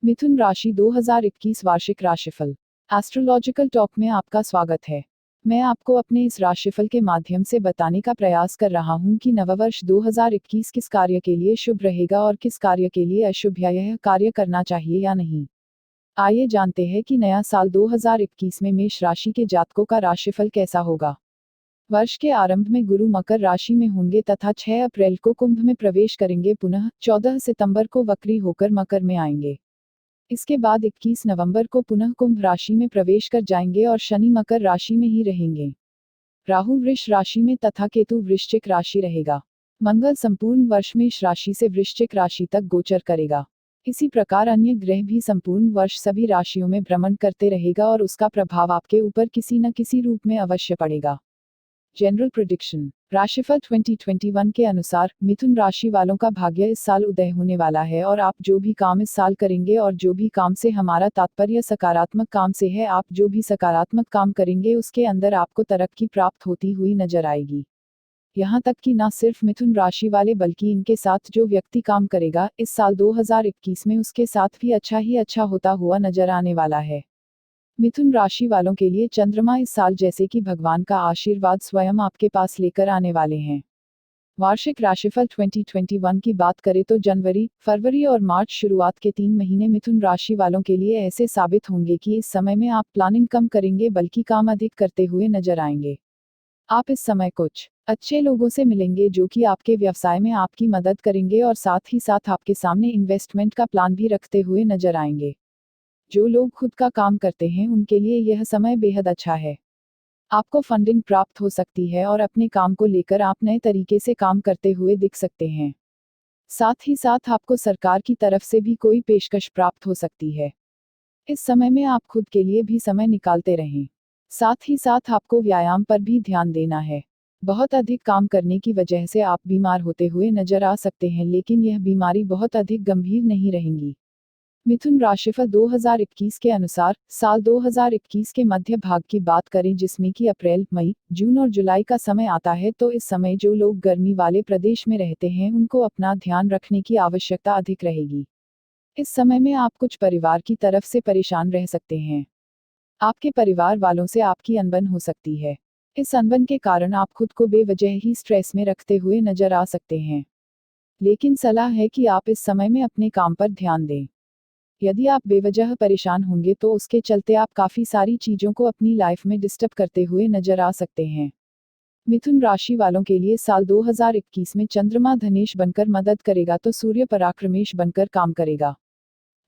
मिथुन राशि 2021 वार्षिक राशिफल। एस्ट्रोलॉजिकल टॉक में आपका स्वागत है। मैं आपको अपने इस राशिफल के माध्यम से बताने का प्रयास कर रहा हूं कि नववर्ष 2021 किस कार्य के लिए शुभ रहेगा और किस कार्य के लिए अशुभ, या यह कार्य करना चाहिए या नहीं। आइए जानते हैं कि नया साल 2021 में मेष राशि के जातकों का राशिफल कैसा होगा। वर्ष के आरंभ में गुरु मकर राशि में होंगे तथा 6 अप्रैल को कुंभ में प्रवेश करेंगे, पुनः 14 सितंबर को वक्री होकर मकर में आएंगे। इसके बाद 21 नवंबर को पुनः कुंभ राशि में प्रवेश कर जाएंगे और शनि मकर राशि में ही रहेंगे। राहु वृष राशि में तथा केतु वृश्चिक राशि रहेगा। मंगल संपूर्ण वर्ष मेष राशि से वृश्चिक राशि तक गोचर करेगा। इसी प्रकार अन्य ग्रह भी संपूर्ण वर्ष सभी राशियों में भ्रमण करते रहेगा और उसका प्रभाव आपके ऊपर किसी न किसी रूप में अवश्य पड़ेगा। जनरल प्रेडिक्शन राशिफल 2021 के अनुसार मिथुन राशि वालों का भाग्य इस साल उदय होने वाला है और आप जो भी काम इस साल करेंगे, और जो भी काम से हमारा तात्पर्य सकारात्मक काम से है, आप जो भी सकारात्मक काम करेंगे उसके अंदर आपको तरक्की प्राप्त होती हुई नजर आएगी। यहाँ तक कि न सिर्फ मिथुन राशि वाले बल्कि इनके साथ जो व्यक्ति काम करेगा इस साल 2021 में, उसके साथ भी अच्छा ही अच्छा होता हुआ नजर आने वाला है। मिथुन राशि वालों के लिए चंद्रमा इस साल जैसे कि भगवान का आशीर्वाद स्वयं आपके पास लेकर आने वाले हैं। वार्षिक राशिफल 2021 की बात करें तो जनवरी, फरवरी और मार्च शुरुआत के 3 महीने मिथुन राशि वालों के लिए ऐसे साबित होंगे कि इस समय में आप प्लानिंग कम करेंगे बल्कि काम अधिक करते हुए नजर आएंगे। आप इस समय कुछ अच्छे लोगों से मिलेंगे जो कि आपके व्यवसाय में आपकी मदद करेंगे और साथ ही साथ आपके सामने इन्वेस्टमेंट का प्लान भी रखते हुए नजर आएंगे। जो लोग खुद का काम करते हैं उनके लिए यह समय बेहद अच्छा है। आपको फंडिंग प्राप्त हो सकती है और अपने काम को लेकर आप नए तरीके से काम करते हुए दिख सकते हैं। साथ ही साथ आपको सरकार की तरफ से भी कोई पेशकश प्राप्त हो सकती है। इस समय में आप खुद के लिए भी समय निकालते रहें। साथ ही साथ आपको व्यायाम पर भी ध्यान देना है। बहुत अधिक काम करने की वजह से आप बीमार होते हुए नजर आ सकते हैं, लेकिन यह बीमारी बहुत अधिक गंभीर नहीं रहेंगी। मिथुन राशिफल 2021 के अनुसार साल 2021 के मध्य भाग की बात करें, जिसमें कि अप्रैल, मई, जून और जुलाई का समय आता है, तो इस समय जो लोग गर्मी वाले प्रदेश में रहते हैं उनको अपना ध्यान रखने की आवश्यकता अधिक रहेगी। इस समय में आप कुछ परिवार की तरफ से परेशान रह सकते हैं। आपके परिवार वालों से आपकी अनबन हो सकती है। इस अनबन के कारण आप खुद को बेवजह ही स्ट्रेस में रखते हुए नजर आ सकते हैं। लेकिन सलाह है कि आप इस समय में अपने काम पर ध्यान दें। यदि आप बेवजह परेशान होंगे तो उसके चलते आप काफ़ी सारी चीज़ों को अपनी लाइफ में डिस्टर्ब करते हुए नजर आ सकते हैं। मिथुन राशि वालों के लिए साल 2021 में चंद्रमा धनेश बनकर मदद करेगा तो सूर्य पराक्रमेश बनकर काम करेगा।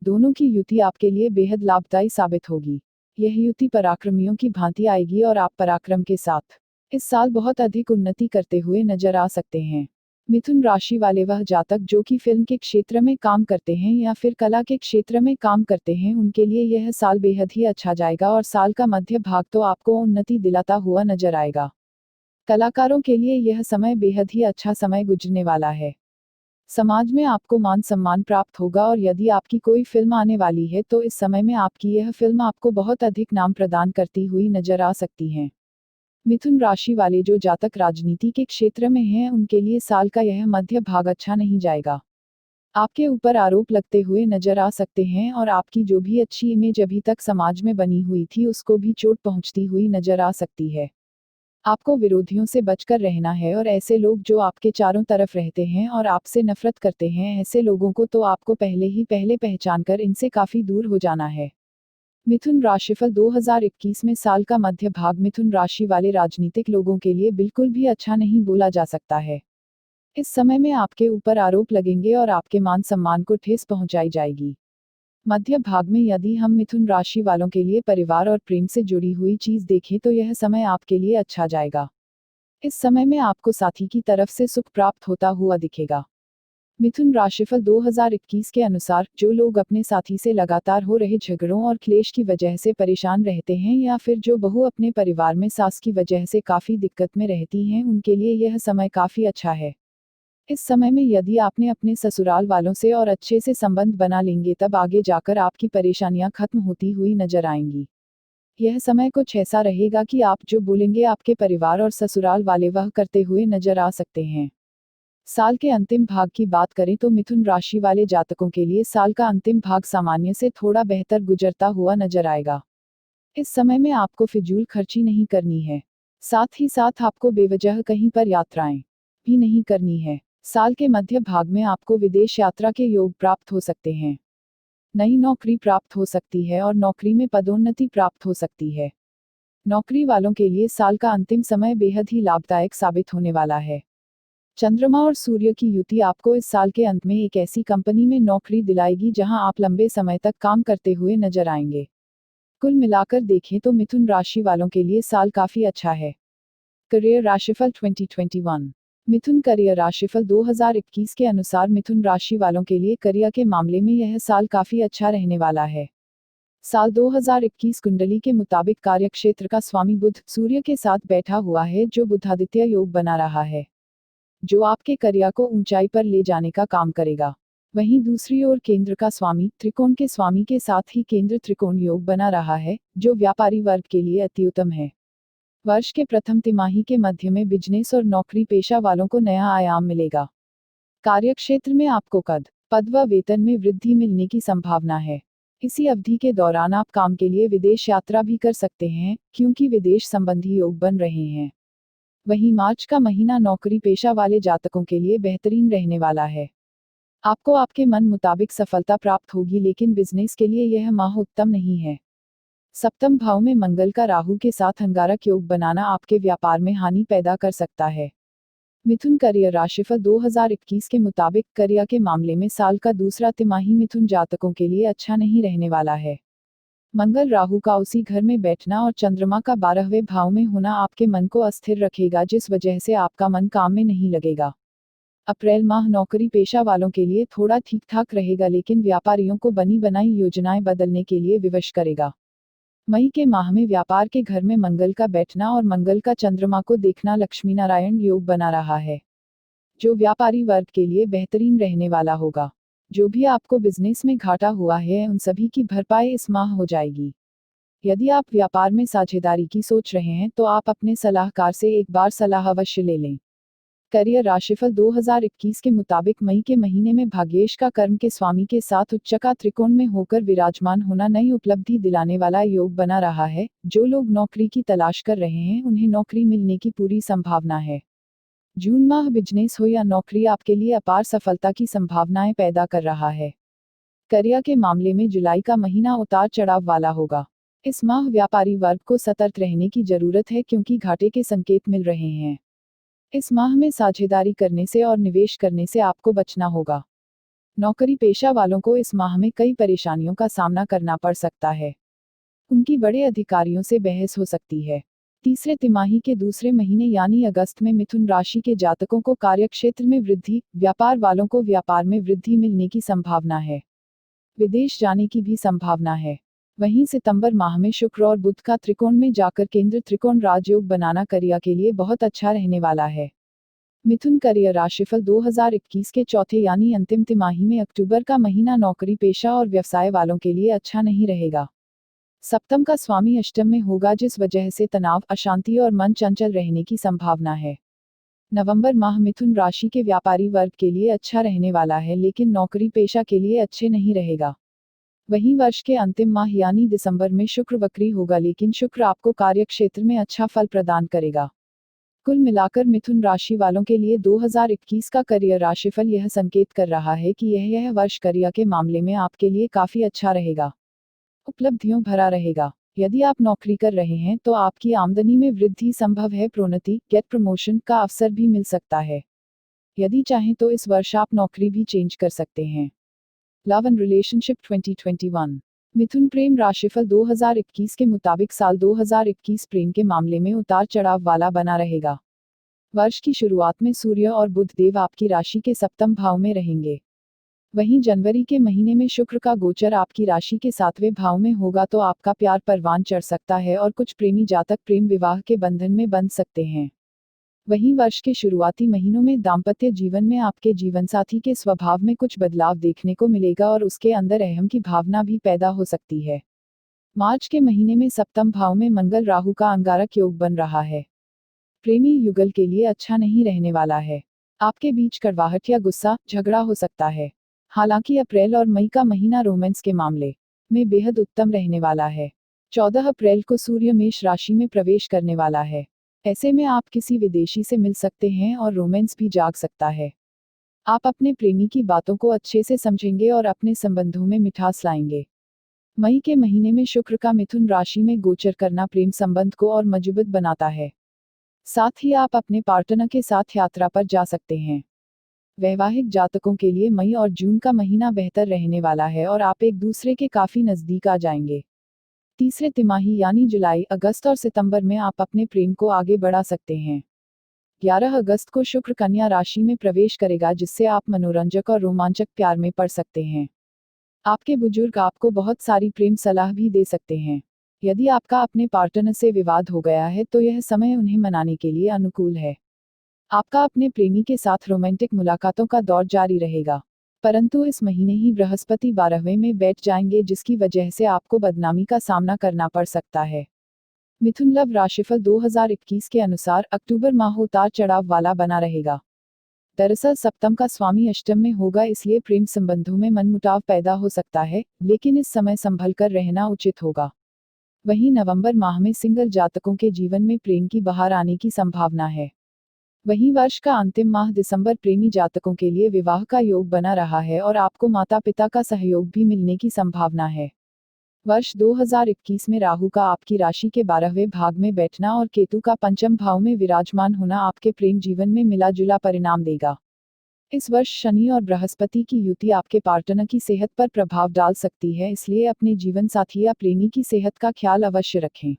दोनों की युति आपके लिए बेहद लाभदायी साबित होगी। यह युति पराक्रमियों की भांति आएगी और आप पराक्रम के साथ इस साल बहुत अधिक उन्नति करते हुए नजर आ सकते हैं। मिथुन राशि वाले वह जातक जो कि फिल्म के क्षेत्र में काम करते हैं या फिर कला के क्षेत्र में काम करते हैं, उनके लिए यह साल बेहद ही अच्छा जाएगा और साल का मध्य भाग तो आपको उन्नति दिलाता हुआ नजर आएगा। कलाकारों के लिए यह समय बेहद ही अच्छा समय गुजरने वाला है। समाज में आपको मान सम्मान प्राप्त होगा और यदि आपकी कोई फिल्म आने वाली है तो इस समय में आपकी यह फिल्म आपको बहुत अधिक नाम प्रदान करती हुई नजर आ सकती है। मिथुन राशि वाले जो जातक राजनीति के क्षेत्र में हैं उनके लिए साल का यह मध्य भाग अच्छा नहीं जाएगा। आपके ऊपर आरोप लगते हुए नजर आ सकते हैं और आपकी जो भी अच्छी इमेज अभी तक समाज में बनी हुई थी उसको भी चोट पहुंचती हुई नजर आ सकती है। आपको विरोधियों से बचकर रहना है और ऐसे लोग जो आपके चारों तरफ रहते हैं और आपसे नफरत करते हैं, ऐसे लोगों को तो आपको पहले पहचान कर इनसे काफी दूर हो जाना है। मिथुन राशिफल 2021 में साल का मध्य भाग मिथुन राशि वाले राजनीतिक लोगों के लिए बिल्कुल भी अच्छा नहीं बोला जा सकता है। इस समय में आपके ऊपर आरोप लगेंगे और आपके मान सम्मान को ठेस पहुंचाई जाएगी। मध्य भाग में यदि हम मिथुन राशि वालों के लिए परिवार और प्रेम से जुड़ी हुई चीज देखें तो यह समय आपके लिए अच्छा जाएगा। इस समय में आपको साथी की तरफ से सुख प्राप्त होता हुआ दिखेगा। मिथुन राशिफल 2021 के अनुसार जो लोग अपने साथी से लगातार हो रहे झगड़ों और क्लेश की वजह से परेशान रहते हैं या फिर जो बहू अपने परिवार में सास की वजह से काफी दिक्कत में रहती हैं, उनके लिए यह समय काफी अच्छा है। इस समय में यदि आपने अपने ससुराल वालों से और अच्छे से संबंध बना लेंगे तब आगे जाकर आपकी परेशानियां खत्म होती हुई नजर आएंगी। यह समय कुछ ऐसा रहेगा कि आप जो बोलेंगे आपके परिवार और ससुराल वाले वह करते हुए नजर आ सकते हैं। साल के अंतिम भाग की बात करें तो मिथुन राशि वाले जातकों के लिए साल का अंतिम भाग सामान्य से थोड़ा बेहतर गुजरता हुआ नजर आएगा। इस समय में आपको फिजूल खर्ची नहीं करनी है। साथ ही साथ आपको बेवजह कहीं पर यात्राएं भी नहीं करनी है। साल के मध्य भाग में आपको विदेश यात्रा के योग प्राप्त हो सकते हैं। नई नौकरी प्राप्त हो सकती है और नौकरी में पदोन्नति प्राप्त हो सकती है। नौकरी वालों के लिए साल का अंतिम समय बेहद ही लाभदायक साबित होने वाला है। चंद्रमा और सूर्य की युति आपको इस साल के अंत में एक ऐसी कंपनी में नौकरी दिलाएगी जहां आप लंबे समय तक काम करते हुए नजर आएंगे। कुल मिलाकर देखें तो मिथुन राशि वालों के लिए साल काफी अच्छा है। करियर राशिफल 2021। मिथुन करियर राशिफल 2021 के अनुसार मिथुन राशि वालों के लिए करियर के मामले में यह साल काफी अच्छा रहने वाला है। साल 2021 कुंडली के मुताबिक कार्यक्षेत्र का स्वामी बुध सूर्य के साथ बैठा हुआ है, जो बुधादित्य योग बना रहा है, जो आपके करियर को ऊंचाई पर ले जाने का काम करेगा। वहीं दूसरी ओर केंद्र का स्वामी त्रिकोण के स्वामी के साथ ही केंद्र त्रिकोण योग बना रहा है, जो व्यापारी वर्ग के लिए अति उत्तम है। वर्ष के प्रथम तिमाही के मध्य में बिजनेस और नौकरी पेशा वालों को नया आयाम मिलेगा। कार्यक्षेत्र में आपको पद व वेतन में वृद्धि मिलने की संभावना है। इसी अवधि के दौरान आप काम के लिए विदेश यात्रा भी कर सकते हैं, क्योंकि विदेश संबंधी योग बन रहे हैं। वहीं मार्च का महीना नौकरी पेशा वाले जातकों के लिए बेहतरीन रहने वाला है। आपको आपके मन मुताबिक सफलता प्राप्त होगी, लेकिन बिजनेस के लिए यह माह उत्तम नहीं है। सप्तम भाव में मंगल का राहु के साथ अंगारक योग बनाना आपके व्यापार में हानि पैदा कर सकता है। मिथुन करियर राशिफल 2021 के मुताबिक करियर के मामले में साल का दूसरा तिमाही मिथुन जातकों के लिए अच्छा नहीं रहने वाला है। मंगल राहु का उसी घर में बैठना और चंद्रमा का 12वें भाव में होना आपके मन को अस्थिर रखेगा, जिस वजह से आपका मन काम में नहीं लगेगा। अप्रैल माह नौकरी पेशा वालों के लिए थोड़ा ठीक ठाक रहेगा, लेकिन व्यापारियों को बनी बनाई योजनाएं बदलने के लिए विवश करेगा। मई के माह में व्यापार के घर में मंगल का बैठना और मंगल का चंद्रमा को देखना लक्ष्मी नारायण योग बना रहा है, जो व्यापारी वर्ग के लिए बेहतरीन रहने वाला होगा। जो भी आपको बिजनेस में घाटा हुआ है, उन सभी की भरपाई इस माह हो जाएगी। यदि आप व्यापार में साझेदारी की सोच रहे हैं तो आप अपने सलाहकार से एक बार सलाह अवश्य ले लें। करियर राशिफल 2021 के मुताबिक मई के महीने में भाग्येश का कर्म के स्वामी के साथ उच्चका त्रिकोण में होकर विराजमान होना नई उपलब्धि दिलाने वाला योग बना रहा है। जो लोग नौकरी की तलाश कर रहे हैं, उन्हें नौकरी मिलने की पूरी संभावना है। जून माह बिजनेस हो या नौकरी आपके लिए अपार सफलता की संभावनाएं पैदा कर रहा है। करियर के मामले में जुलाई का महीना उतार चढ़ाव वाला होगा। इस माह व्यापारी वर्ग को सतर्क रहने की जरूरत है, क्योंकि घाटे के संकेत मिल रहे हैं। इस माह में साझेदारी करने से और निवेश करने से आपको बचना होगा। नौकरी पेशा वालों को इस माह में कई परेशानियों का सामना करना पड़ सकता है। उनकी बड़े अधिकारियों से बहस हो सकती है। तीसरे तिमाही के दूसरे महीने यानी अगस्त में मिथुन राशि के जातकों को कार्यक्षेत्र में वृद्धि, व्यापार वालों को व्यापार में वृद्धि मिलने की संभावना है। विदेश जाने की भी संभावना है। वहीं सितंबर माह में शुक्र और बुध का त्रिकोण में जाकर केंद्र त्रिकोण राजयोग बनाना करियर के लिए बहुत अच्छा रहने वाला है। मिथुन करियर राशिफल 2021 के चौथे यानी अंतिम तिमाही में अक्टूबर का महीना नौकरी पेशा और व्यवसाय वालों के लिए अच्छा नहीं रहेगा। सप्तम का स्वामी अष्टम में होगा, जिस वजह से तनाव, अशांति और मन चंचल रहने की संभावना है। नवंबर माह मिथुन राशि के व्यापारी वर्ग के लिए अच्छा रहने वाला है, लेकिन नौकरी पेशा के लिए अच्छे नहीं रहेगा। वहीं वर्ष के अंतिम माह यानी दिसंबर में शुक्र वक्री होगा, लेकिन शुक्र आपको कार्यक्षेत्र में अच्छा फल प्रदान करेगा। कुल मिलाकर मिथुन राशि वालों के लिए 2021 का करियर राशिफल यह संकेत कर रहा है कि यह वर्ष करियर के मामले में आपके लिए काफी अच्छा रहेगा, उपलब्धियों भरा रहेगा। यदि आप नौकरी कर रहे हैं तो आपकी आमदनी में वृद्धि संभव है। प्रोन्नति, गेट प्रमोशन का अवसर भी मिल सकता है। यदि चाहें तो इस वर्ष आप नौकरी भी चेंज कर सकते हैं। Love and relationship 2021। मिथुन प्रेम राशिफल 2021 के मुताबिक साल 2021 प्रेम के मामले में उतार चढ़ाव वाला बना रहेगा। वर्ष की शुरुआत में सूर्य और बुध देव आपकी राशि के सप्तम भाव में रहेंगे। वहीं जनवरी के महीने में शुक्र का गोचर आपकी राशि के 7वें भाव में होगा, तो आपका प्यार परवान चढ़ सकता है और कुछ प्रेमी जातक प्रेम विवाह के बंधन में बंध सकते हैं। वहीं वर्ष के शुरुआती महीनों में दाम्पत्य जीवन में आपके जीवनसाथी के स्वभाव में कुछ बदलाव देखने को मिलेगा और उसके अंदर अहम की भावना भी पैदा हो सकती है। मार्च के महीने में सप्तम भाव में मंगल राहु का अंगारक योग बन रहा है। प्रेमी युगल के लिए अच्छा नहीं रहने वाला है। आपके बीच कड़वाहट या गुस्सा, झगड़ा हो सकता है। हालांकि अप्रैल और मई का महीना रोमांस के मामले में बेहद उत्तम रहने वाला है। 14 अप्रैल को सूर्य मेष राशि में प्रवेश करने वाला है। ऐसे में आप किसी विदेशी से मिल सकते हैं और रोमांस भी जाग सकता है। आप अपने प्रेमी की बातों को अच्छे से समझेंगे और अपने संबंधों में मिठास लाएंगे। मई के महीने में शुक्र का मिथुन राशि में गोचर करना प्रेम संबंध को और मजबूत बनाता है। साथ ही आप अपने पार्टनर के साथ यात्रा पर जा सकते हैं। वैवाहिक जातकों के लिए मई और जून का महीना बेहतर रहने वाला है और आप एक दूसरे के काफी नजदीक आ जाएंगे। तीसरे तिमाही यानी जुलाई, अगस्त और सितंबर में आप अपने प्रेम को आगे बढ़ा सकते हैं। 11 अगस्त को शुक्र कन्या राशि में प्रवेश करेगा, जिससे आप मनोरंजक और रोमांचक प्यार में पड़ सकते हैं। आपके बुजुर्ग आपको बहुत सारी प्रेम सलाह भी दे सकते हैं। यदि आपका अपने पार्टनर से विवाद हो गया है तो यह समय उन्हें मनाने के लिए अनुकूल है। आपका अपने प्रेमी के साथ रोमांटिक मुलाकातों का दौर जारी रहेगा, परंतु इस महीने ही बृहस्पति 12वें में बैठ जाएंगे, जिसकी वजह से आपको बदनामी का सामना करना पड़ सकता है। मिथुन लव राशिफल 2021 के अनुसार अक्टूबर माह उतार चढ़ाव वाला बना रहेगा। दरअसल सप्तम का स्वामी अष्टम में होगा, इसलिए प्रेम संबंधों में मनमुटाव पैदा हो सकता है, लेकिन इस समय संभल कर रहना उचित होगा। वहीं नवंबर माह में सिंगल जातकों के जीवन में प्रेम की बहार आने की संभावना है। वहीं वर्ष का अंतिम माह दिसंबर प्रेमी जातकों के लिए विवाह का योग बना रहा है और आपको माता पिता का सहयोग भी मिलने की संभावना है। वर्ष 2021 में राहु का आपकी राशि के 12वें भाग में बैठना और केतु का पंचम भाव में विराजमान होना आपके प्रेम जीवन में मिला जुला परिणाम देगा। इस वर्ष शनि और बृहस्पति की युति आपके पार्टनर की सेहत पर प्रभाव डाल सकती है, इसलिए अपने जीवन साथी या प्रेमी की सेहत का ख्याल अवश्य रखें।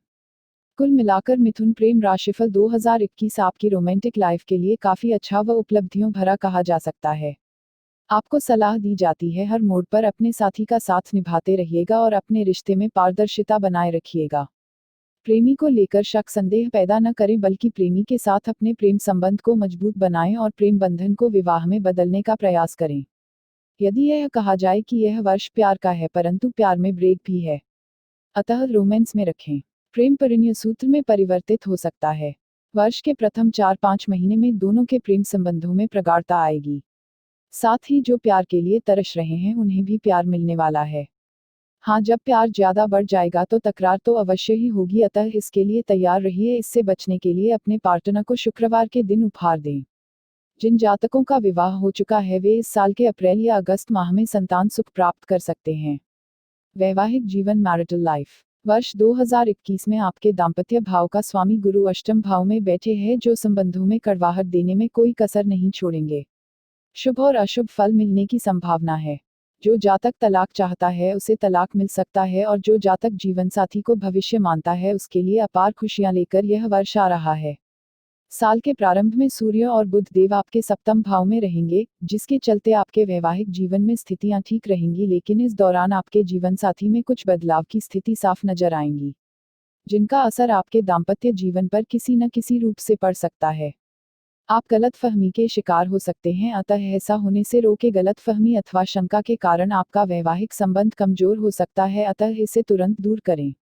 कुल मिलाकर मिथुन प्रेम राशिफल 2021 आपकी रोमांटिक लाइफ के लिए काफी अच्छा व उपलब्धियों भरा कहा जा सकता है। आपको सलाह दी जाती है हर मोड़ पर अपने साथी का साथ निभाते रहिएगा और अपने रिश्ते में पारदर्शिता बनाए रखिएगा। प्रेमी को लेकर शक संदेह पैदा न करें, बल्कि प्रेमी के साथ अपने प्रेम संबंध को मजबूत बनाएं और प्रेम बंधन को विवाह में बदलने का प्रयास करें। यदि यह कहा जाए कि यह वर्ष प्यार का है, परंतु प्यार में ब्रेक भी है, अतः रोमांस में रखें। प्रेम परिणय सूत्र में परिवर्तित हो सकता है। वर्ष के प्रथम 4-5 महीने में दोनों के प्रेम संबंधों में प्रगाढ़ता आएगी। साथ ही जो प्यार के लिए तरस रहे हैं उन्हें भी प्यार मिलने वाला है। हाँ, जब प्यार ज्यादा बढ़ जाएगा तो तकरार तो अवश्य ही होगी, अतः इसके लिए तैयार रहिए। इससे बचने के लिए अपने पार्टनर को शुक्रवार के दिन उपहार दें। जिन जातकों का विवाह हो चुका है वे इस साल के अप्रैल या अगस्त माह में संतान सुख प्राप्त कर सकते हैं। वैवाहिक जीवन मैरिटल लाइफ वर्ष 2021 में आपके दाम्पत्य भाव का स्वामी गुरु अष्टम भाव में बैठे हैं, जो संबंधों में कड़वाहट देने में कोई कसर नहीं छोड़ेंगे। शुभ और अशुभ फल मिलने की संभावना है। जो जातक तलाक चाहता है उसे तलाक मिल सकता है और जो जातक जीवन साथी को भविष्य मानता है उसके लिए अपार खुशियां लेकर यह वर्ष आ रहा है। साल के प्रारंभ में सूर्य और बुध देव आपके सप्तम भाव में रहेंगे, जिसके चलते आपके वैवाहिक जीवन में स्थितियां ठीक रहेंगी, लेकिन इस दौरान आपके जीवन साथी में कुछ बदलाव की स्थिति साफ नजर आएंगी, जिनका असर आपके दाम्पत्य जीवन पर किसी न किसी रूप से पड़ सकता है। आप गलतफहमी के शिकार हो सकते हैं, अतः ऐसा होने से रोके। गलतफहमी अथवा शंका के कारण आपका वैवाहिक संबंध कमजोर हो सकता है, अतः इसे तुरंत दूर करें।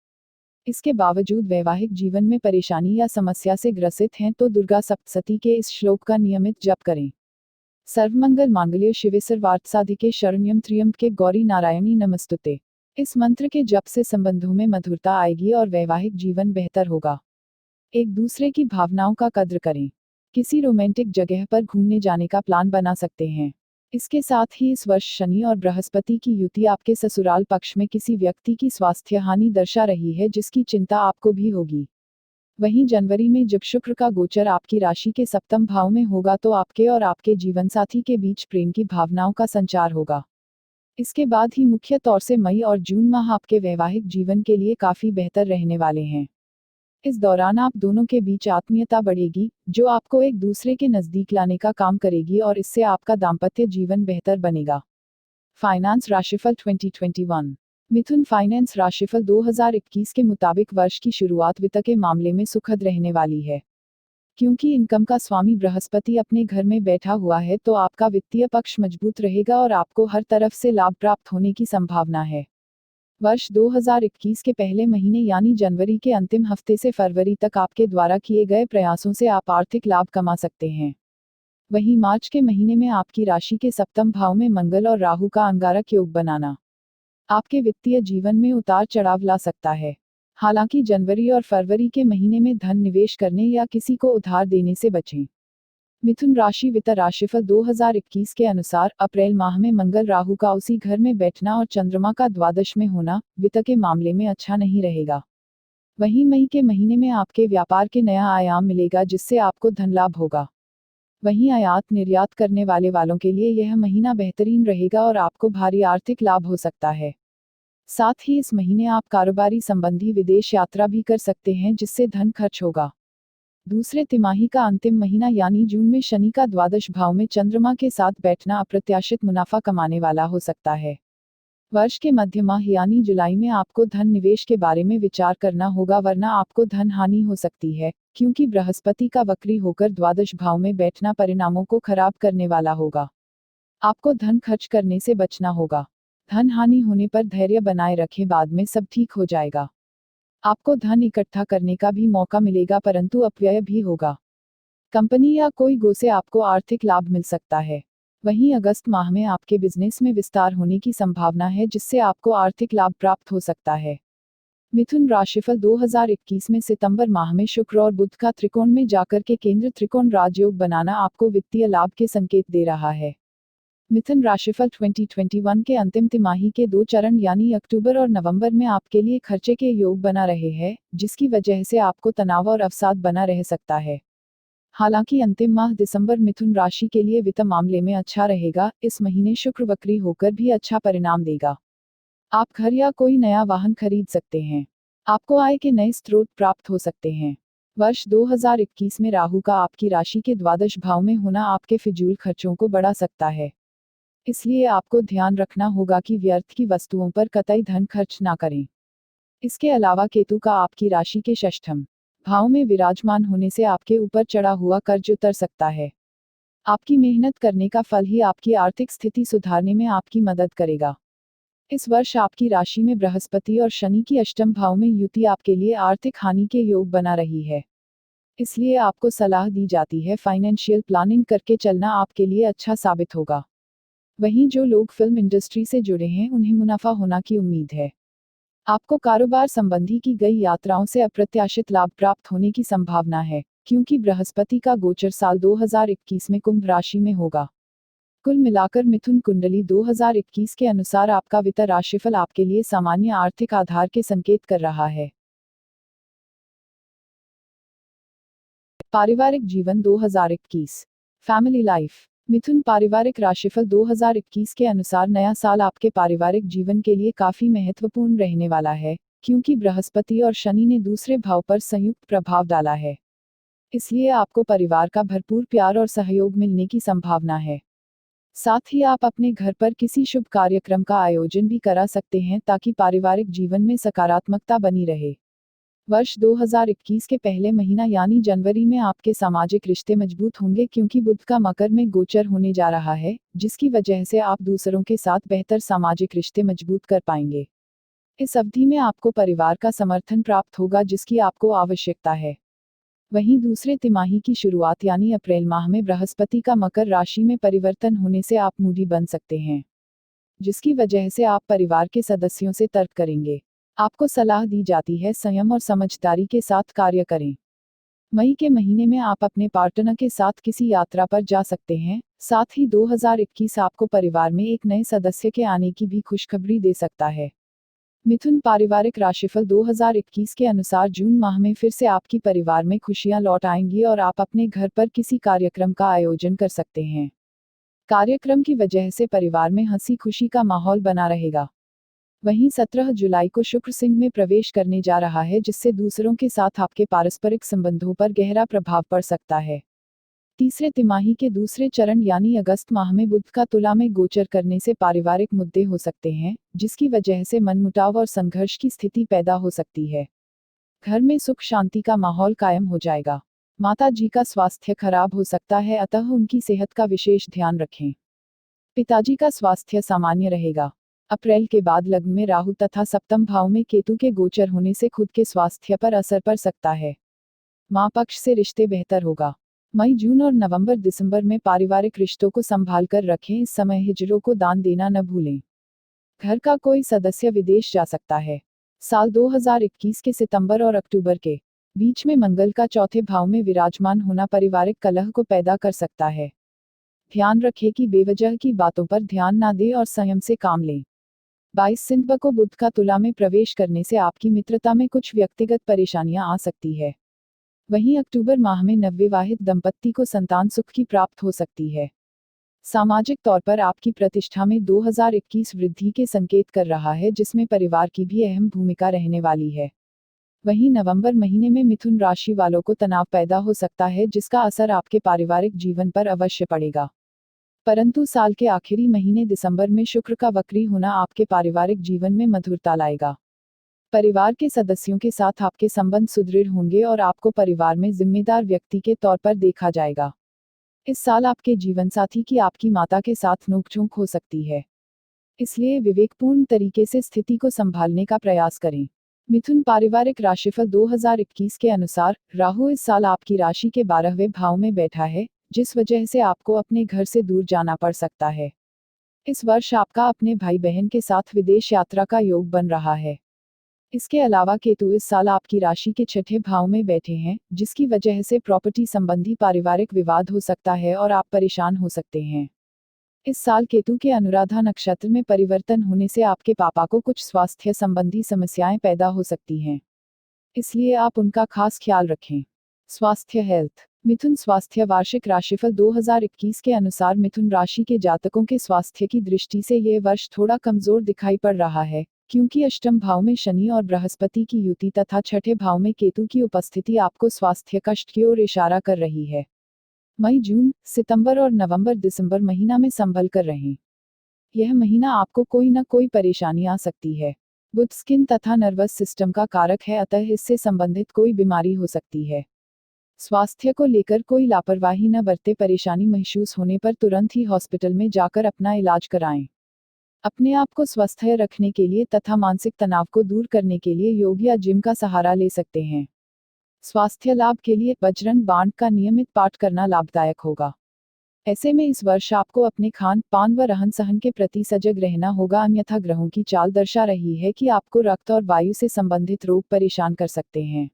इसके बावजूद वैवाहिक जीवन में परेशानी या समस्या से ग्रसित हैं तो दुर्गा सप्तशती के इस श्लोक का नियमित जप करें। सर्वमंगल मांगल्ये शिवे सर्वार्थसाधिके शरण्यं त्र्यंबके गौरी नारायणी नमस्तुते। इस मंत्र के जप से संबंधों में मधुरता आएगी और वैवाहिक जीवन बेहतर होगा। एक दूसरे की भावनाओं का कद्र करें। किसी रोमांटिक जगह पर घूमने जाने का प्लान बना सकते हैं। इसके साथ ही इस वर्ष शनि और बृहस्पति की युति आपके ससुराल पक्ष में किसी व्यक्ति की स्वास्थ्य हानि दर्शा रही है, जिसकी चिंता आपको भी होगी। वहीं जनवरी में जब शुक्र का गोचर आपकी राशि के सप्तम भाव में होगा तो आपके और आपके जीवनसाथी के बीच प्रेम की भावनाओं का संचार होगा। इसके बाद ही मुख्य तौर से मई और जून माह आपके वैवाहिक जीवन के लिए काफी बेहतर रहने वाले हैं। इस दौरान आप दोनों के बीच आत्मीयता बढ़ेगी, जो आपको एक दूसरे के नजदीक लाने का काम करेगी और इससे आपका दाम्पत्य जीवन बेहतर बनेगा। फाइनेंस राशिफल 2021 मिथुन फाइनेंस राशिफल 2021 के मुताबिक वर्ष की शुरुआत वित्त के मामले में सुखद रहने वाली है। क्योंकि इनकम का स्वामी बृहस्पति अपने घर में बैठा हुआ है तो आपका वित्तीय पक्ष मजबूत रहेगा और आपको हर तरफ से लाभ प्राप्त होने की संभावना है। वर्ष 2021 के पहले महीने यानी जनवरी के अंतिम हफ्ते से फरवरी तक आपके द्वारा किए गए प्रयासों से आप आर्थिक लाभ कमा सकते हैं। वहीं मार्च के महीने में आपकी राशि के सप्तम भाव में मंगल और राहु का अंगारक योग बनाना आपके वित्तीय जीवन में उतार चढ़ाव ला सकता है। हालांकि जनवरी और फरवरी के महीने में धन निवेश करने या किसी को उधार देने से बचें। मिथुन राशि वित्त राशिफल 2021 के अनुसार अप्रैल माह में मंगल राहु का उसी घर में बैठना और चंद्रमा का द्वादश में होना वित्त के मामले में अच्छा नहीं रहेगा। वहीं मई के महीने में आपके व्यापार के नया आयाम मिलेगा जिससे आपको धन लाभ होगा। वहीं आयात निर्यात करने वालों के लिए यह महीना बेहतरीन रहेगा और आपको भारी आर्थिक लाभ हो सकता है। साथ ही इस महीने आप कारोबारी संबंधी विदेश यात्रा भी कर सकते हैं जिससे धन खर्च होगा। दूसरे तिमाही का अंतिम महीना यानी जून में शनि का द्वादश भाव में चंद्रमा के साथ बैठना अप्रत्याशित मुनाफा कमाने वाला हो सकता है। वर्ष के मध्य माह यानी जुलाई में आपको धन निवेश के बारे में विचार करना होगा वरना आपको धन हानि हो सकती है, क्योंकि बृहस्पति का वक्री होकर द्वादश भाव में बैठना परिणामों को खराब करने वाला होगा। आपको धन खर्च करने से बचना होगा। धन हानि होने पर धैर्य बनाए रखें, बाद में सब ठीक हो जाएगा। आपको धन इकट्ठा करने का भी मौका मिलेगा परंतु अपव्यय भी होगा। कंपनी या कोई गो से आपको आर्थिक लाभ मिल सकता है। वहीं अगस्त माह में आपके बिजनेस में विस्तार होने की संभावना है जिससे आपको आर्थिक लाभ प्राप्त हो सकता है। मिथुन राशिफल 2021 में सितंबर माह में शुक्र और बुध का त्रिकोण में जाकर के केंद्र त्रिकोण राजयोग बनाना आपको वित्तीय लाभ के संकेत दे रहा है। मिथुन राशिफल 2021 के अंतिम तिमाही के 2 चरण यानी अक्टूबर और नवंबर में आपके लिए खर्चे के योग बना रहे हैं, जिसकी वजह से आपको तनाव और अवसाद बना रह सकता है। हालांकि अंतिम माह दिसंबर मिथुन राशि के लिए वित्त मामले में अच्छा रहेगा। इस महीने शुक्र वक्री होकर भी अच्छा परिणाम देगा। आप घर या कोई नया वाहन खरीद सकते हैं। आपको आय के नए स्रोत प्राप्त हो सकते हैं। वर्ष 2021 में राहु का आपकी राशि के द्वादश भाव में होना आपके फिजूल खर्चों को बढ़ा सकता है। इसलिए आपको ध्यान रखना होगा कि व्यर्थ की वस्तुओं पर कतई धन खर्च ना करें। इसके अलावा केतु का आपकी राशि के षष्ठम भाव में विराजमान होने से आपके ऊपर चढ़ा हुआ कर्ज उतर सकता है। आपकी मेहनत करने का फल ही आपकी आर्थिक स्थिति सुधारने में आपकी मदद करेगा। इस वर्ष आपकी राशि में बृहस्पति और शनि की अष्टम भाव में युति आपके लिए आर्थिक हानि के योग बना रही है। इसलिए आपको सलाह दी जाती है फाइनेंशियल प्लानिंग करके चलना आपके लिए अच्छा साबित होगा। वहीं जो लोग फिल्म इंडस्ट्री से जुड़े हैं उन्हें मुनाफा होना की उम्मीद है। आपको कारोबार संबंधी की गई यात्राओं से अप्रत्याशित लाभ प्राप्त होने की संभावना है, क्योंकि बृहस्पति का गोचर साल 2021 में कुंभ राशि में होगा। कुल मिलाकर मिथुन कुंडली 2021 के अनुसार आपका वित्त राशिफल आपके लिए सामान्य आर्थिक आधार के संकेत कर रहा है। पारिवारिक जीवन 2021 फैमिली लाइफ। मिथुन पारिवारिक राशिफल 2021 के अनुसार नया साल आपके पारिवारिक जीवन के लिए काफी महत्वपूर्ण रहने वाला है, क्योंकि बृहस्पति और शनि ने दूसरे भाव पर संयुक्त प्रभाव डाला है। इसलिए आपको परिवार का भरपूर प्यार और सहयोग मिलने की संभावना है। साथ ही आप अपने घर पर किसी शुभ कार्यक्रम का आयोजन भी करा सकते हैं ताकि पारिवारिक जीवन में सकारात्मकता बनी रहे। वर्ष 2021 के पहले महीना यानी जनवरी में आपके सामाजिक रिश्ते मजबूत होंगे, क्योंकि बुध का मकर में गोचर होने जा रहा है, जिसकी वजह से आप दूसरों के साथ बेहतर सामाजिक रिश्ते मजबूत कर पाएंगे। इस अवधि में आपको परिवार का समर्थन प्राप्त होगा जिसकी आपको आवश्यकता है। वहीं दूसरे तिमाही की शुरुआत यानी अप्रैल माह में बृहस्पति का मकर राशि में परिवर्तन होने से आप मूडी बन सकते हैं, जिसकी वजह से आप परिवार के सदस्यों से तर्क करेंगे। आपको सलाह दी जाती है संयम और समझदारी के साथ कार्य करें। मई के महीने में आप अपने पार्टनर के साथ किसी यात्रा पर जा सकते हैं। साथ ही 2021 आपको परिवार में एक नए सदस्य के आने की भी खुशखबरी दे सकता है। मिथुन पारिवारिक राशिफल 2021 के अनुसार जून माह में फिर से आपकी परिवार में खुशियां लौट आएंगी और आप अपने घर पर किसी कार्यक्रम का आयोजन कर सकते हैं। कार्यक्रम की वजह से परिवार में हंसी खुशी का माहौल बना रहेगा। वहीं 17 जुलाई को शुक्र सिंह में प्रवेश करने जा रहा है, जिससे दूसरों के साथ आपके पारस्परिक संबंधों पर गहरा प्रभाव पड़ सकता है। तीसरे तिमाही के दूसरे चरण यानी अगस्त माह में बुध का तुला में गोचर करने से पारिवारिक मुद्दे हो सकते हैं, जिसकी वजह से मनमुटाव और संघर्ष की स्थिति पैदा हो सकती है। घर में सुख शांति का माहौल कायम हो जाएगा। माता जी का स्वास्थ्य खराब हो सकता है, अतः उनकी सेहत का विशेष ध्यान रखें। पिताजी का स्वास्थ्य सामान्य रहेगा। अप्रैल के बाद लग्न में राहु तथा सप्तम भाव में केतु के गोचर होने से खुद के स्वास्थ्य पर असर पड़ सकता है। मां पक्ष से रिश्ते बेहतर होगा। मई जून और नवंबर दिसंबर में पारिवारिक रिश्तों को संभाल कर रखें। इस समय हिजरों को दान देना न भूलें। घर का कोई सदस्य विदेश जा सकता है। साल 2021 के सितंबर और अक्टूबर के बीच में मंगल का चौथे भाव में विराजमान होना पारिवारिक कलह को पैदा कर सकता है। ध्यान रखें कि बेवजह की बातों पर ध्यान ना दें और संयम से काम लें। 22 सितंबर को बुध का तुला में प्रवेश करने से आपकी मित्रता में कुछ व्यक्तिगत परेशानियां आ सकती है। वहीं अक्टूबर माह में नवविवाहित दंपत्ति को संतान सुख की प्राप्त हो सकती है। सामाजिक तौर पर आपकी प्रतिष्ठा में 2021 वृद्धि के संकेत कर रहा है, जिसमें परिवार की भी अहम भूमिका रहने वाली है। वहीं नवंबर महीने में मिथुन राशि वालों को तनाव पैदा हो सकता है, जिसका असर आपके पारिवारिक जीवन पर अवश्य पड़ेगा। परंतु साल के आखिरी महीने दिसंबर में शुक्र का वक्री होना आपके पारिवारिक जीवन में मधुरता लाएगा। परिवार के सदस्यों के साथ आपके संबंध सुदृढ़ होंगे और आपको परिवार में जिम्मेदार व्यक्ति के तौर पर देखा जाएगा। इस साल आपके जीवनसाथी की आपकी माता के साथ नोकझोंक हो सकती है, इसलिए विवेकपूर्ण तरीके से स्थिति को संभालने का प्रयास करें। मिथुन पारिवारिक राशिफल 2021 के अनुसार राहु इस साल आपकी राशि के 12वें भाव में बैठा है, जिस वजह से आपको अपने घर से दूर जाना पड़ सकता है। इस वर्ष आपका अपने भाई बहन के साथ विदेश यात्रा का योग बन रहा है। इसके अलावा केतु इस साल आपकी राशि के छठे भाव में बैठे हैं, जिसकी वजह से प्रॉपर्टी संबंधी पारिवारिक विवाद हो सकता है और आप परेशान हो सकते हैं। इस साल केतु के अनुराधा नक्षत्र में परिवर्तन होने से आपके पापा को कुछ स्वास्थ्य संबंधी समस्याएं पैदा हो सकती हैं, इसलिए आप उनका खास ख्याल रखें। स्वास्थ्य हेल्थ मिथुन स्वास्थ्य वार्षिक राशिफल 2021 के अनुसार मिथुन राशि के जातकों के स्वास्थ्य की दृष्टि से यह वर्ष थोड़ा कमजोर दिखाई पड़ रहा है, क्योंकि अष्टम भाव में शनि और बृहस्पति की युति तथा छठे भाव में केतु की उपस्थिति आपको स्वास्थ्य कष्ट की ओर इशारा कर रही है। मई जून सितंबर और नवंबर दिसंबर महीना में संभल कर रहें। यह महीना आपको कोई न कोई परेशानी आ सकती है। बुध स्किन तथा नर्वस सिस्टम का कारक है, अतः इससे संबंधित कोई बीमारी हो सकती है। स्वास्थ्य को लेकर कोई लापरवाही न बरते। परेशानी महसूस होने पर तुरंत ही हॉस्पिटल में जाकर अपना इलाज कराएं। अपने आप को स्वस्थ रखने के लिए तथा मानसिक तनाव को दूर करने के लिए योग या जिम का सहारा ले सकते हैं। स्वास्थ्य लाभ के लिए बजरंग बाण का नियमित पाठ करना लाभदायक होगा। ऐसे में इस वर्ष आपको अपने खान पान व रहन सहन के प्रति सजग रहना होगा, अन्यथा ग्रहों की चाल दर्शा रही है कि आपको रक्त और वायु से संबंधित रोग परेशान कर सकते हैं।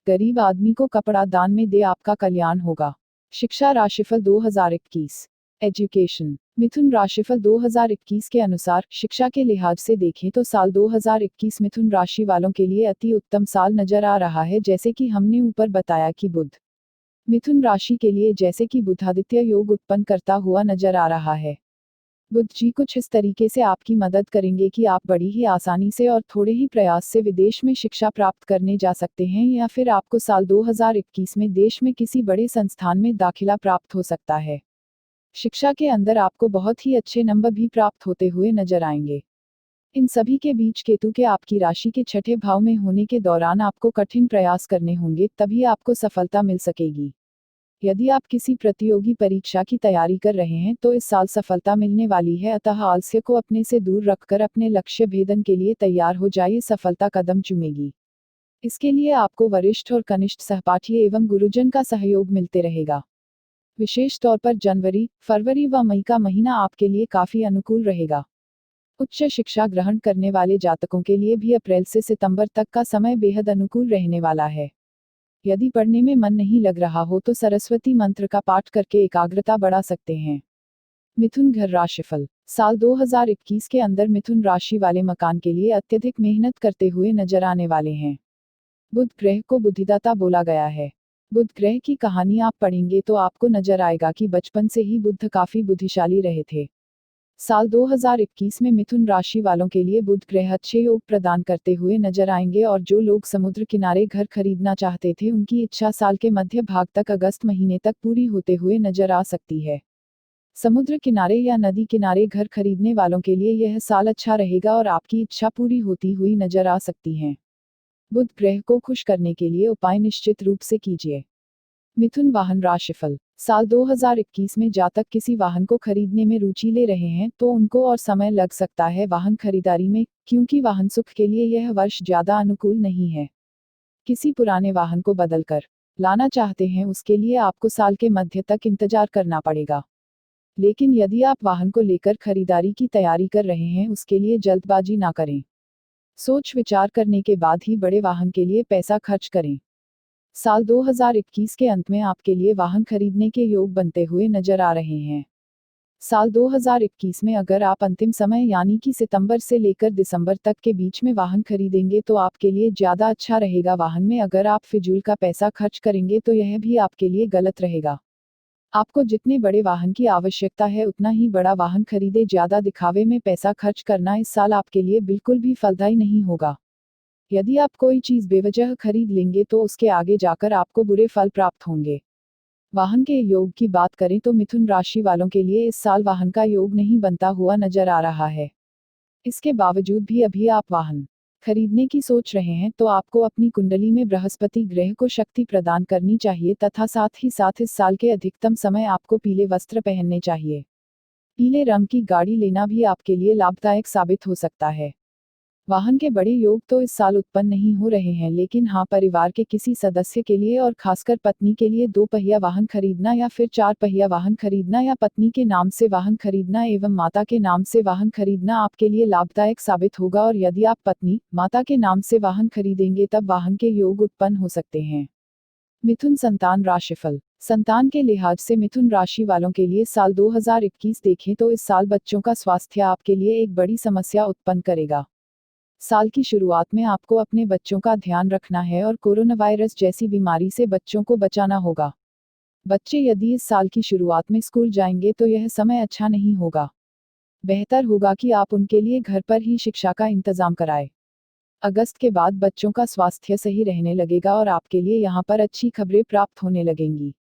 गरीब आदमी को कपड़ा दान में दे, आपका कल्याण होगा। शिक्षा राशिफल 2021 एजुकेशन मिथुन राशिफल 2021 के अनुसार शिक्षा के लिहाज से देखें तो साल 2021 मिथुन राशि वालों के लिए अति उत्तम साल नजर आ रहा है। जैसे कि हमने ऊपर बताया कि बुध मिथुन राशि के लिए जैसे कि बुधादित्य योग उत्पन्न करता हुआ नजर आ रहा है। बुध जी कुछ इस तरीके से आपकी मदद करेंगे कि आप बड़ी ही आसानी से और थोड़े ही प्रयास से विदेश में शिक्षा प्राप्त करने जा सकते हैं, या फिर आपको साल 2021 में देश में किसी बड़े संस्थान में दाखिला प्राप्त हो सकता है। शिक्षा के अंदर आपको बहुत ही अच्छे नंबर भी प्राप्त होते हुए नजर आएंगे। इन सभी के बीच केतु के आपकी राशि के छठे भाव में होने के दौरान आपको कठिन प्रयास करने होंगे, तभी आपको सफलता मिल सकेगी। यदि आप किसी प्रतियोगी परीक्षा की तैयारी कर रहे हैं तो इस साल सफलता मिलने वाली है, अतः आलस्य को अपने से दूर रखकर अपने लक्ष्य भेदन के लिए तैयार हो जाइए, सफलता कदम चूमेगी। इसके लिए आपको वरिष्ठ और कनिष्ठ सहपाठी एवं गुरुजन का सहयोग मिलते रहेगा। विशेष तौर पर जनवरी, फरवरी व मई का महीना आपके लिए काफी अनुकूल रहेगा। उच्च शिक्षा ग्रहण करने वाले जातकों के लिए भी अप्रैल से सितंबर तक का समय बेहद अनुकूल रहने वाला है। यदि पढ़ने में मन नहीं लग रहा हो तो सरस्वती मंत्र का पाठ करके एकाग्रता बढ़ा सकते हैं। मिथुन घर राशिफल साल 2021 के अंदर मिथुन राशि वाले मकान के लिए अत्यधिक मेहनत करते हुए नजर आने वाले हैं। बुध ग्रह को बुद्धिदाता बोला गया है। बुध ग्रह की कहानी आप पढ़ेंगे तो आपको नजर आएगा कि बचपन से ही बुध काफी बुद्धिशाली रहे थे। साल 2021 में मिथुन राशि वालों के लिए बुध ग्रह अच्छे योग प्रदान करते हुए नजर आएंगे, और जो लोग समुद्र किनारे घर खरीदना चाहते थे उनकी इच्छा साल के मध्य भाग तक अगस्त महीने तक पूरी होते हुए नजर आ सकती है। समुद्र किनारे या नदी किनारे घर खरीदने वालों के लिए यह साल अच्छा रहेगा और आपकी इच्छा पूरी होती हुई नजर आ सकती है। बुध ग्रह को खुश करने के लिए उपाय निश्चित रूप से कीजिए। मिथुन वाहन राशिफल साल 2021 में जातक किसी वाहन को खरीदने में रुचि ले रहे हैं तो उनको और समय लग सकता है वाहन खरीदारी में, क्योंकि वाहन सुख के लिए यह वर्ष ज्यादा अनुकूल नहीं है। किसी पुराने वाहन को बदलकर लाना चाहते हैं उसके लिए आपको साल के मध्य तक इंतजार करना पड़ेगा। लेकिन यदि आप वाहन को लेकर खरीदारी की तैयारी कर रहे हैं उसके लिए जल्दबाजी ना करें। सोच विचार करने के बाद ही बड़े वाहन के लिए पैसा खर्च करें। साल 2021 के अंत में आपके लिए वाहन खरीदने के योग बनते हुए नजर आ रहे हैं। साल 2021 में अगर आप अंतिम समय यानी कि सितंबर से लेकर दिसंबर तक के बीच में वाहन खरीदेंगे तो आपके लिए ज़्यादा अच्छा रहेगा। वाहन में अगर आप फिजूल का पैसा खर्च करेंगे तो यह भी आपके लिए गलत रहेगा। आपको जितने बड़े वाहन की आवश्यकता है उतना ही बड़ा वाहन खरीदे। ज़्यादा दिखावे में पैसा खर्च करना इस साल आपके लिए बिल्कुल भी फलदायी नहीं होगा। यदि आप कोई चीज़ बेवजह खरीद लेंगे तो उसके आगे जाकर आपको बुरे फल प्राप्त होंगे। वाहन के योग की बात करें तो मिथुन राशि वालों के लिए इस साल वाहन का योग नहीं बनता हुआ नजर आ रहा है। इसके बावजूद भी अभी आप वाहन खरीदने की सोच रहे हैं तो आपको अपनी कुंडली में बृहस्पति ग्रह को शक्ति प्रदान करनी चाहिए तथा साथ ही साथ इस साल के अधिकतम समय आपको पीले वस्त्र पहनने चाहिए। पीले रंग की गाड़ी लेना भी आपके लिए लाभदायक साबित हो सकता है। वाहन के बड़े योग तो इस साल उत्पन्न नहीं हो रहे हैं, लेकिन हाँ, परिवार के किसी सदस्य के लिए और खासकर पत्नी के लिए 2 पहिया वाहन खरीदना या फिर 4 पहिया वाहन खरीदना या पत्नी के नाम से वाहन खरीदना एवं माता के नाम से वाहन खरीदना आपके लिए लाभदायक साबित होगा। और यदि आप पत्नी माता के नाम से वाहन खरीदेंगे तब वाहन के योग उत्पन्न हो सकते हैं। मिथुन संतान राशिफल। संतान के लिहाज से मिथुन राशि वालों के लिए साल 2021 देखें तो इस साल बच्चों का स्वास्थ्य आपके लिए एक बड़ी समस्या उत्पन्न करेगा। साल की शुरुआत में आपको अपने बच्चों का ध्यान रखना है और कोरोना वायरस जैसी बीमारी से बच्चों को बचाना होगा। बच्चे यदि इस साल की शुरुआत में स्कूल जाएंगे तो यह समय अच्छा नहीं होगा। बेहतर होगा कि आप उनके लिए घर पर ही शिक्षा का इंतजाम कराएं। अगस्त के बाद बच्चों का स्वास्थ्य सही रहने लगेगा और आपके लिए यहाँ पर अच्छी खबरें प्राप्त होने लगेंगी।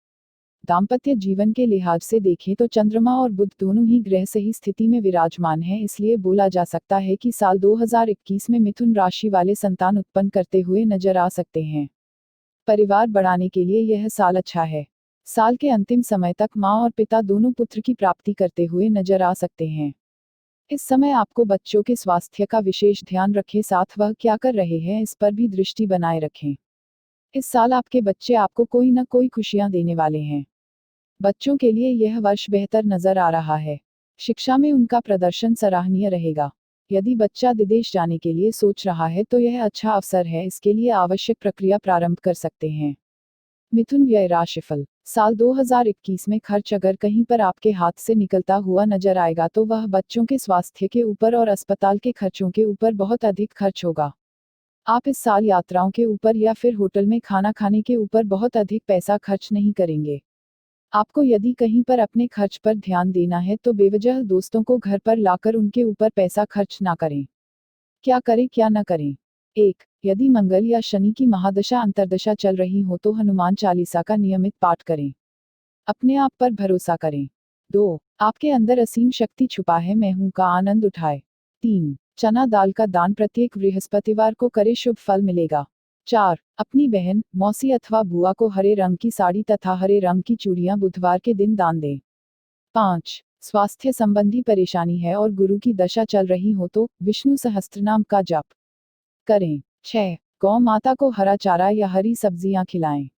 दाम्पत्य जीवन के लिहाज से देखें तो चंद्रमा और बुध दोनों ही ग्रह सही स्थिति में विराजमान हैं, इसलिए बोला जा सकता है कि साल 2021 में मिथुन राशि वाले संतान उत्पन्न करते हुए नजर आ सकते हैं। परिवार बढ़ाने के लिए यह साल अच्छा है। साल के अंतिम समय तक माँ और पिता दोनों पुत्र की प्राप्ति करते हुए नजर आ सकते हैं। इस समय आपको बच्चों के स्वास्थ्य का विशेष ध्यान रखें, साथ वह क्या कर रहे हैं इस पर भी दृष्टि बनाए रखें। इस साल आपके बच्चे आपको कोई न कोई खुशियां देने वाले हैं। बच्चों के लिए यह वर्ष बेहतर नजर आ रहा है। शिक्षा में उनका प्रदर्शन सराहनीय रहेगा। यदि बच्चा विदेश जाने के लिए सोच रहा है तो यह अच्छा अवसर है, इसके लिए आवश्यक प्रक्रिया प्रारंभ कर सकते हैं। मिथुन व्यय राशिफल। साल 2021 में खर्च अगर कहीं पर आपके हाथ से निकलता हुआ नजर आएगा तो वह बच्चों के स्वास्थ्य के ऊपर और अस्पताल के खर्चों के ऊपर बहुत अधिक खर्च होगा। आप इस साल यात्राओं के ऊपर या फिर होटल में खाना खाने के ऊपर बहुत अधिक पैसा खर्च नहीं करेंगे। आपको यदि कहीं पर अपने खर्च पर ध्यान देना है तो बेवजह दोस्तों को घर पर लाकर उनके ऊपर पैसा खर्च ना करें। क्या करें क्या न करें। 1. यदि मंगल या शनि की महादशा अंतर्दशा चल रही हो तो हनुमान चालीसा का नियमित पाठ करें। अपने आप पर भरोसा करें। 2. आपके अंदर असीम शक्ति छुपा है, मैं हूं का आनंद उठाए। 3. चना दाल का दान प्रत्येक बृहस्पतिवार को करे, शुभ फल मिलेगा। 4. अपनी बहन, मौसी अथवा बुआ को हरे रंग की साड़ी तथा हरे रंग की चूड़ियां बुधवार के दिन दान दें। 5. स्वास्थ्य संबंधी परेशानी है और गुरु की दशा चल रही हो तो विष्णु सहस्त्रनाम का जप करें। 6. गौ माता को हरा चारा या हरी सब्जियां खिलाएं।